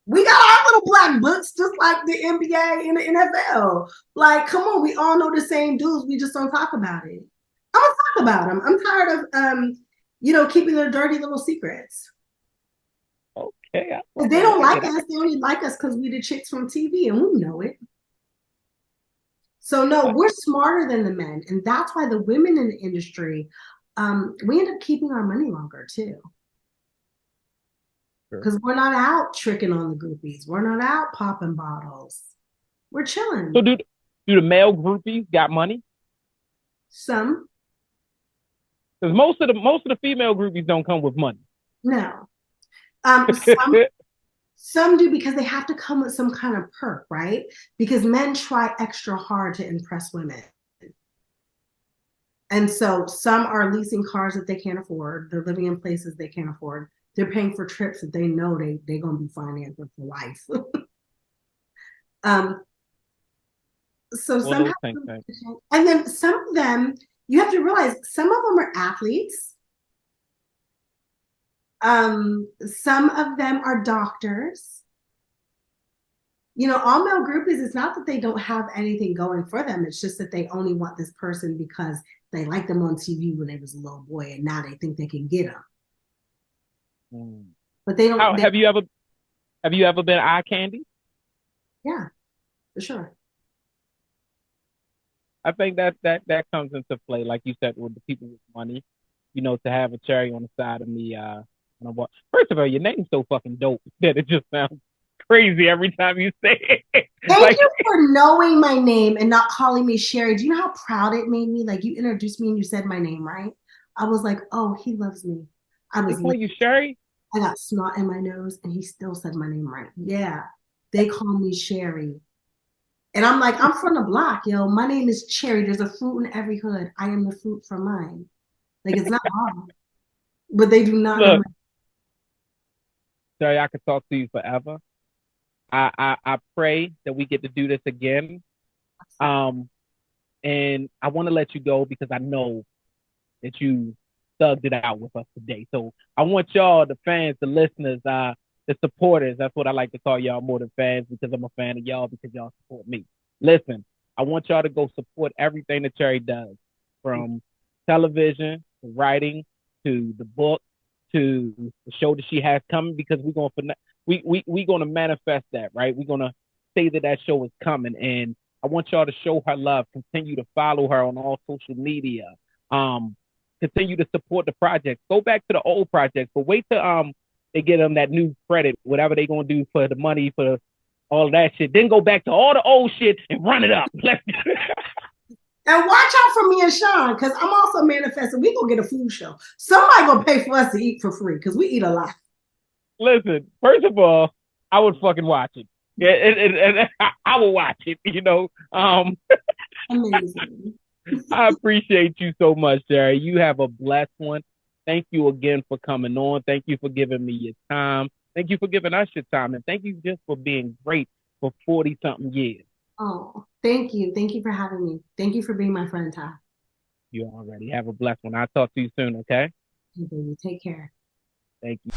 we got our little black books, just like the NBA and the NFL. Like, come on, we all know the same dudes. We just don't talk about it. I'm gonna talk about them. I'm tired of, keeping their dirty little secrets. Okay. They don't like us. They only like us because we the chicks from TV, and we know it. So no, we're smarter than the men, and that's why the women in the industry, we end up keeping our money longer too. Because we're not out tricking on the groupies. We're not out popping bottles. We're chilling. So do the male groupies got money? Some. Because most of the female groupies don't come with money. No. Some do, because they have to come with some kind of perk, right? Because men try extra hard to impress women. And so some are leasing cars that they can't afford. They're living in places they can't afford. They're paying for trips that they know they're going to be financing for life. So sometimes, and then some of them, you have to realize, some of them are athletes. Some of them are doctors. All male groupies, it's not that they don't have anything going for them. It's just that they only want this person because they liked them on TV when they was a little boy, and now they think they can get them. But they don't. Have you ever been eye candy? Yeah, for sure. I think that comes into play, like you said, with the people with money. To have a cherry on the side of me. First of all, your name's so fucking dope that it just sounds crazy every time you say it. Thank you for knowing my name and not calling me Cherie. Do you know how proud it made me? Like, you introduced me and you said my name right. I was like, oh, he loves me. They call you Cherie? I got snot in my nose and he still said my name right. Yeah, they call me Cherie. And I'm like, I'm from the block, yo. My name is Cherie. There's a fruit in every hood. I am the fruit for mine. Like, it's not hard. But they do not know. Cherie, I could talk to you forever. I pray that we get to do this again. And I want to let you go because I know that you thugged it out with us today. So I want y'all, the fans, the listeners, the supporters, that's what I like to call y'all, more than fans, because I'm a fan of y'all because y'all support me. Listen, I want y'all to go support everything that Cherie does, from television to writing to the book to the show that she has coming, because we're going to manifest that, right? We're going to say that show is coming, and I want y'all to show her love. Continue to follow her on all social media. Continue to support the project. Go back to the old project, but wait till they get them that new credit, whatever they gonna do for the money for all that shit. Then go back to all the old shit and run it up. And watch out for me and Sean, because I'm also manifesting. We gonna get a food show. Somebody gonna pay for us to eat for free because we eat a lot. Listen, first of all, I would fucking watch it. Yeah, I will watch it. Amazing. I appreciate you so much, Cherie. You have a blessed one. Thank you again for coming on. Thank you for giving me your time. Thank you for giving us your time. And thank you just for being great for 40-something years. Oh, thank you. Thank you for having me. Thank you for being my friend, Ty. You already have a blessed one. I'll talk to you soon, okay? Okay, baby. Take care. Thank you.